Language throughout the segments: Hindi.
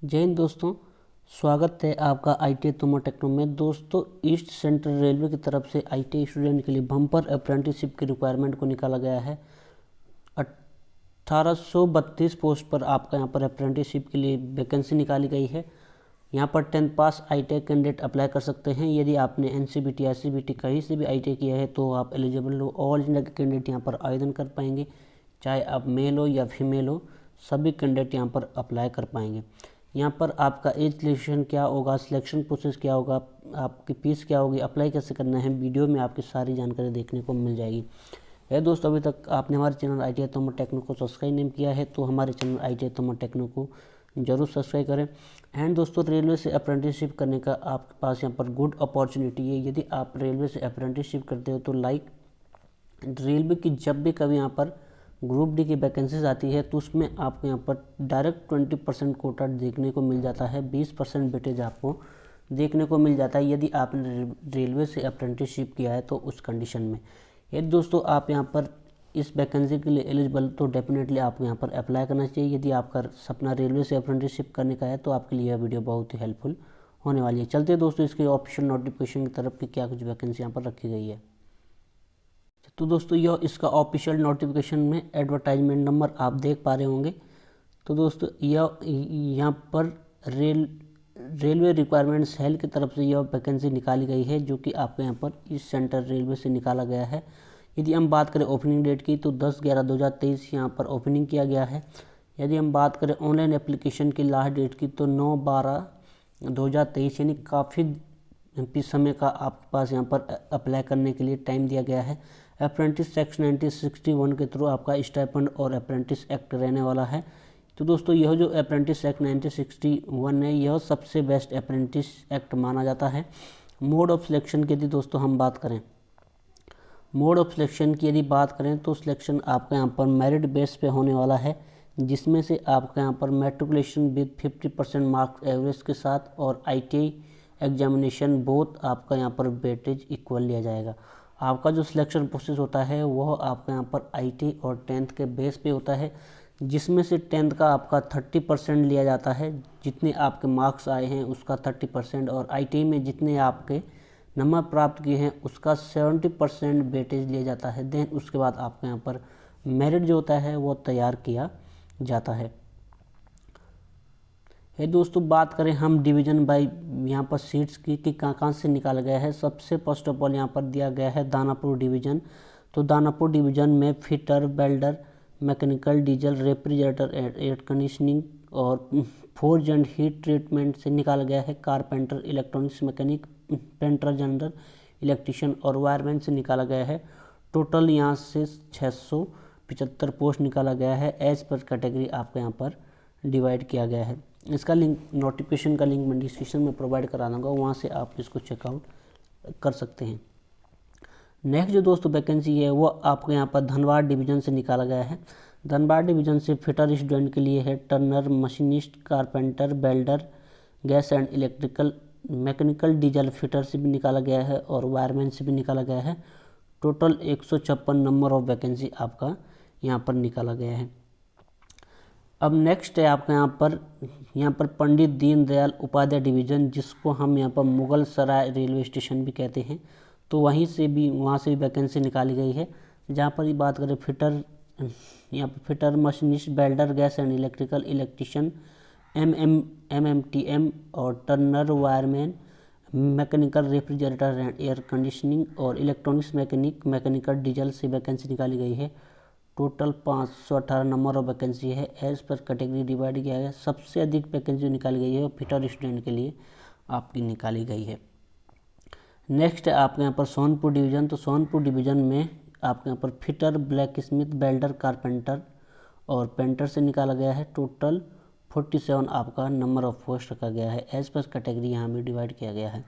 जय हिंद दोस्तों, स्वागत है आपका ITI तोमर टेक्नो में। दोस्तों, ईस्ट सेंट्रल रेलवे की तरफ से ITI स्टूडेंट के लिए बम्पर अप्रेंटिसशिप की रिक्वायरमेंट को निकाला गया है। 1832 पोस्ट पर आपका यहाँ पर अप्रेंटिसशिप के लिए वैकेंसी निकाली गई है। यहाँ पर 10th पास ITI कैंडिडेट अप्लाई कर सकते हैं। यदि आपने NCBT ICBT कहीं से भी ITI किया है तो आप एलिजिबल हो। ऑल इंडिया के कैंडिडेट यहाँ पर आवेदन कर पाएंगे, चाहे आप मेल हो या फीमेल हो, सभी कैंडिडेट यहाँ पर अप्लाई कर पाएंगे। यहाँ पर आपका एज सिलेक्शन क्या होगा, सिलेक्शन प्रोसेस क्या होगा, आपकी फीस क्या होगी, अप्लाई कैसे करना है, वीडियो में आपकी सारी जानकारी देखने को मिल जाएगी। है दोस्तों, अभी तक आपने हमारे चैनल ITI तोमर टेक्नो को सब्सक्राइब नहीं किया है तो हमारे चैनल ITI तोमर टेक्नो को जरूर सब्सक्राइब करें। एंड दोस्तों, रेलवे से अप्रेंटिसशिप करने का आपके पास यहाँ पर गुड अपॉर्चुनिटी है। यदि आप रेलवे से अप्रेंटिसशिप करते हो तो रेलवे की जब भी कभी यहाँ पर ग्रुप डी की वैकेंसीज आती है तो उसमें आपको यहाँ पर डायरेक्ट 20% कोटा देखने को मिल जाता है, 20% वेटेज आपको देखने को मिल जाता है यदि आपने रेलवे से अप्रेंटिसशिप किया है तो उस कंडीशन में। यदि दोस्तों आप यहाँ पर इस वैकेंसी के लिए एलिजिबल तो डेफिनेटली आपको यहाँ पर अप्लाई करना चाहिए। यदि आपका सपना रेलवे से अप्रेंटिसशिप करने का है तो आपके लिए यह वीडियो बहुत ही हेल्पफुल होने वाली है। चलते हैं दोस्तों इसके ऑफिशियल नोटिफिकेशन की तरफ कि क्या कुछ वैकेंसी यहाँ पर रखी गई है। तो दोस्तों, यह इसका ऑफिशियल नोटिफिकेशन में एडवर्टाइजमेंट नंबर आप देख पा रहे होंगे। तो दोस्तों, यह यहाँ पर रेलवे रिक्वायरमेंट सेल की तरफ से यह वैकेंसी निकाली गई है, जो कि आपको यहाँ पर इस सेंट्रल रेलवे से निकाला गया है। यदि हम बात करें ओपनिंग डेट की तो 10/11/2023 यहाँ पर ओपनिंग किया गया है। यदि हम बात करें ऑनलाइन एप्लीकेशन की लास्ट डेट की तो 9/12/2023, यानी काफ़ी समय का आपके पास यहाँ पर अप्लाई करने के लिए टाइम दिया गया है। अप्रेंटिस सेक्शन 1961 के थ्रू आपका स्टाइपेंड और अप्रेंटिस एक्ट रहने वाला है। तो दोस्तों, यह जो अप्रेंटिस एक्ट 1961 है, यह सबसे बेस्ट अप्रेंटिस एक्ट माना जाता है। मोड ऑफ सिलेक्शन की यदि दोस्तों हम बात करें, मोड ऑफ सिलेक्शन की यदि बात करें तो सिलेक्शन आपका यहाँ पर मेरिट बेस पे होने वाला है, जिसमें से आपका यहाँ पर मैट्रिकुलेशन विद 50% मार्क्स एवरेज के साथ और ITI एग्जामिनेशन बोथ आपका यहाँ पर वेटेज इक्वल लिया जाएगा। आपका जो सिलेक्शन प्रोसेस होता है वह आपका यहाँ पर ITI और 10th के बेस पे होता है, जिसमें से 10th का आपका 30% लिया जाता है, जितने आपके मार्क्स आए हैं उसका 30%, और ITI में जितने आपके नंबर प्राप्त किए हैं उसका 70% वेटेज लिया जाता है। देन उसके बाद आपके यहाँ पर मेरिट जो होता है वो तैयार किया जाता है। दोस्तों, बात करें हम डिवीज़न बाय यहाँ पर सीट्स की कि कहाँ से निकाला गया है। सबसे फर्स्ट ऑफ ऑल यहाँ पर दिया गया है दानापुर डिवीज़न। तो दानापुर डिवीज़न में fitter, welder, mechanical, diesel, refrigerator, air conditioning और फोर्ज एंड हीट ट्रीटमेंट से निकाला गया है। Carpenter, electronics mechanic, painter general, electrician और वायरमैन से निकाला गया है। टोटल यहाँ से 675 पोस्ट निकाला गया है। एज पर कैटेगरी आपको यहाँ पर डिवाइड किया गया है। इसका लिंक, नोटिफिकेशन का लिंक मैं डिस्क्रिप्शन में प्रोवाइड करा दूँगा, वहाँ से आप इसको चेकआउट कर सकते हैं। नेक्स्ट जो दोस्तों वैकेंसी है वो आपको यहाँ पर धनबाद डिवीज़न से निकाला गया है। धनबाद डिवीज़न से फिटर स्टूडेंट के लिए है। Turner, machinist, carpenter, welder, gas and electrical, mechanical, diesel fitter से भी निकाला गया है और वायरमैन से भी निकाला गया है। टोटल 156 नंबर ऑफ वैकेंसी आपका यहाँ पर निकाला गया है। अब नेक्स्ट है आपका यहाँ पर पंडित दीनदयाल उपाध्याय डिवीज़न, जिसको हम यहाँ पर मुगल सराय रेलवे स्टेशन भी कहते हैं। तो वहाँ से भी वैकेंसी निकाली गई है, जहाँ पर ये बात करें फिटर, यहाँ पर fitter, machinist, welder, gas and electrical, electrician, MMTM और Turner, wireman, mechanical, refrigerator and air conditioning और इलेक्ट्रॉनिक्स मैकेनिक, मैकेनिकल, डीजल से वैकेंसी निकाली गई है। टोटल 518 नंबर ऑफ वैकेंसी है। एज पर कैटेगरी डिवाइड किया गया। सबसे अधिक वैकेंसी निकाली गई है वो फिटर स्टूडेंट के लिए आपकी निकाली गई है। नेक्स्ट है आपके यहाँ पर सोनपुर डिवीज़न। तो सोनपुर डिवीज़न में आपके यहाँ पर fitter, black Smith, welder, carpenter और पेंटर से निकाला गया है। टोटल 47 आपका नंबर ऑफ पोस्ट रखा गया है। एज पर कैटेगरी यहाँ भी डिवाइड किया गया है।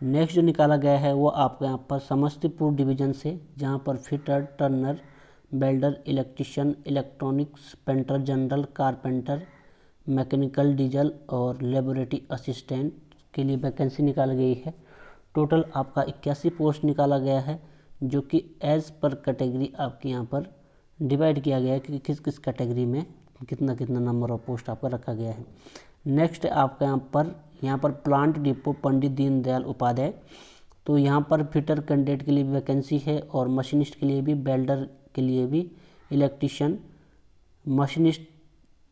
नेक्स्ट जो निकाला गया है वो आपके यहाँ पर समस्तीपुर डिवीज़न से, जहाँ पर fitter, Turner, welder, electrician, electronics, painter general, carpenter, mechanical, diesel और लेबोरेटरी असिस्टेंट के लिए वैकेंसी निकाली गई है। टोटल आपका 81 पोस्ट निकाला गया है, जो कि एज पर कैटेगरी आपके यहाँ पर डिवाइड किया गया है कि किस किस कैटेगरी में कितना कितना नंबर ऑफ पोस्ट आपका रखा गया है। नेक्स्ट आपका यहाँ पर प्लांट डिपो पंडित दीनदयाल उपाध्याय, तो यहाँ पर फिटर कैंडिडेट के लिए वैकेंसी है और मशीनिस्ट के लिए भी, बेल्डर के लिए भी, इलेक्ट्रीशियन,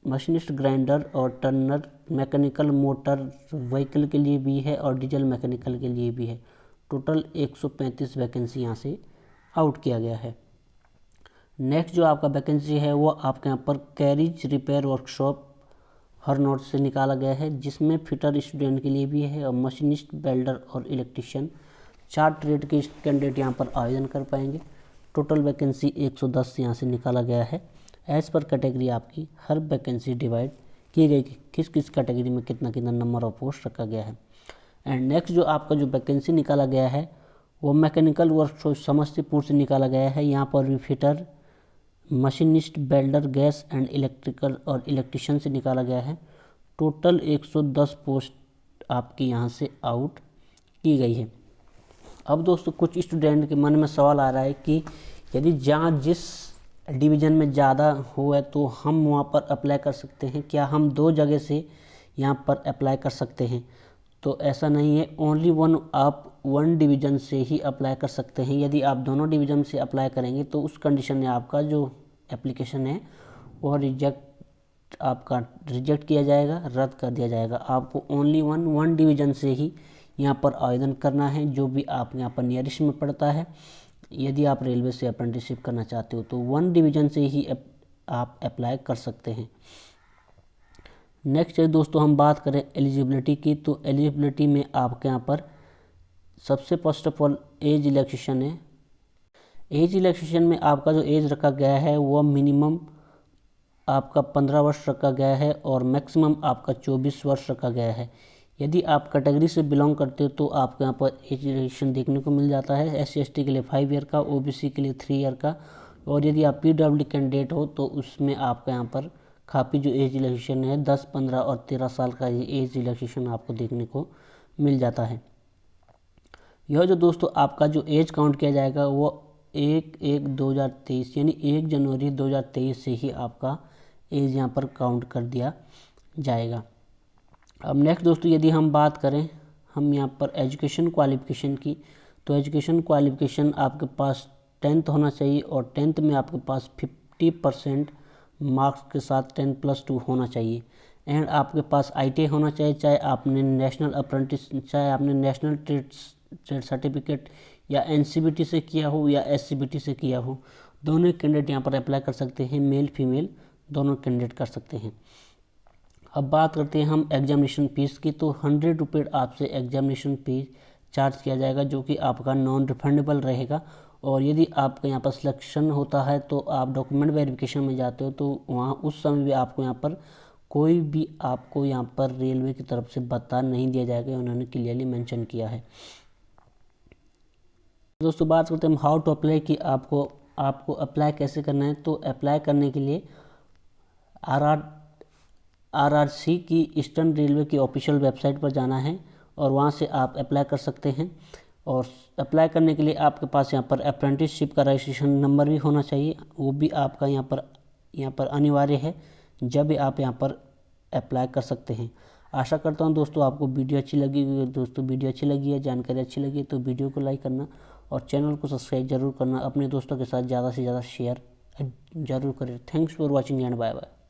मशीनिस्ट ग्राइंडर और टर्नर, मैकेनिकल मोटर व्हीकल के लिए भी है और डीजल मैकेनिकल के लिए भी है। टोटल 135 वैकेंसी यहाँ से आउट किया गया है। नेक्स्ट जो आपका वैकेंसी है वो आपके यहाँ पर कैरिज रिपेयर वर्कशॉप हरनौत से निकाला गया है, जिसमें फिटर स्टूडेंट के लिए भी है और मशीनिस्ट, बेल्डर और इलेक्ट्रीशियन 4 ट्रेड के कैंडिडेट यहाँ पर आवेदन कर पाएंगे। टोटल वैकेंसी 110 यहाँ से निकाला गया है। एज पर कैटेगरी आपकी हर वैकेंसी डिवाइड की गई कि किस किस कैटेगरी में कितना कितना नंबर ऑफ पोस्ट रखा गया है। एंड नेक्स्ट जो आपका जो वैकेंसी निकाला गया है वो मैकेनिकल वर्कशॉप समस्तीपुर से निकाला गया है। यहाँ पर भी fitter, machinist, welder, gas and electrical और इलेक्ट्रीशियन से निकाला गया है। टोटल 110 पोस्ट आपकी यहाँ से आउट की गई है। अब दोस्तों कुछ स्टूडेंट के मन में सवाल आ रहा है कि यदि जहाँ जिस डिवीज़न में ज़्यादा हो है तो हम वहाँ पर अप्लाई कर सकते हैं, क्या हम 2 जगह से यहाँ पर अप्लाई कर सकते हैं? तो ऐसा नहीं है, ओनली वन, आप 1 डिवीज़न से ही अप्लाई कर सकते हैं। यदि आप दोनों डिवीज़न से अप्लाई करेंगे तो उस कंडीशन में आपका जो एप्लीकेशन है वो रिजेक्ट किया जाएगा, रद्द कर दिया जाएगा। आपको ओनली 1 डिवीज़न से ही यहाँ पर आवेदन करना है, जो भी आप यहाँ पर नियरेस्ट में पड़ता है। यदि आप रेलवे से अप्रेंटिसशिप करना चाहते हो तो 1 डिवीज़न से ही आप अप्लाई कर सकते हैं। नेक्स्ट है दोस्तों, हम बात करें एलिजिबिलिटी की, तो एलिजिबिलिटी में आपके यहाँ पर सबसे first of all age relaxation है। एज रिलैक्सेशन में आपका जो एज रखा गया है वो मिनिमम आपका 15 वर्ष रखा गया है और मैक्सिमम आपका 24 वर्ष रखा गया है। यदि आप कैटेगरी से बिलोंग करते हो तो आपके यहाँ पर एज रिलैक्सेशन देखने को मिल जाता है। SC/ST के लिए 5 ईयर का, OBC के लिए 3 ईयर का, और यदि आप PWD कैंडिडेट हो तो उसमें आपके यहाँ पर काफ़ी जो एज रिलैक्सेशन है 10, 15 और 13 साल का ये एज रिलैक्सेशन आपको देखने को मिल जाता है। यह जो दोस्तों आपका जो एज काउंट किया जाएगा वो 1/1/2023 यानी 1 जनवरी 2023 से ही आपका एज यहाँ पर काउंट कर दिया जाएगा। अब नेक्स्ट दोस्तों, यदि हम बात करें हम यहाँ पर एजुकेशन क्वालिफिकेशन की, तो एजुकेशन क्वालिफिकेशन आपके पास 10th होना चाहिए और 10th में आपके पास 50% मार्क्स के साथ 10+2 होना चाहिए। एंड आपके पास ITI होना चाहिए, चाहे आपने नेशनल ट्रेड सर्टिफिकेट या NCBT से किया हो या SCBT से किया हो। दोनों कैंडिडेट यहाँ पर अप्लाई कर सकते हैं, मेल फीमेल दोनों कैंडिडेट कर सकते हैं। अब बात करते हैं हम एग्जामिनेशन फीस की, तो 100 रुपये आपसे एग्जामिनेशन फीस चार्ज किया जाएगा, जो कि आपका नॉन रिफंडेबल रहेगा। और यदि आपका यहाँ पर सिलेक्शन होता है तो आप डॉक्यूमेंट वेरिफिकेशन में जाते हो तो वहाँ उस समय भी आपको यहाँ पर कोई भी आपको यहाँ पर रेलवे की तरफ से भत्ता नहीं दिया जाएगा, उन्होंने क्लियरली मेंशन किया है। दोस्तों बात करते हैं हम हाउ टू अप्लाई की, आपको अप्लाई कैसे करना है। तो अप्लाई करने के लिए RRC की ईस्टर्न रेलवे की ऑफिशियल वेबसाइट पर जाना है और वहाँ से आप अप्लाई कर सकते हैं। और अप्लाई करने के लिए आपके पास यहाँ पर अप्रेंटिसशिप का रजिस्ट्रेशन नंबर भी होना चाहिए, वो भी आपका यहाँ पर अनिवार्य है, जब भी आप यहाँ पर अप्लाई कर सकते हैं। आशा करता हूँ दोस्तों आपको वीडियो अच्छी लगी है। दोस्तों वीडियो अच्छी लगी है, जानकारी अच्छी लगी है तो वीडियो को लाइक करना और चैनल को सब्सक्राइब जरूर करना, अपने दोस्तों के साथ ज़्यादा से ज़्यादा शेयर जरूर करें। Thanks for watching and bye bye.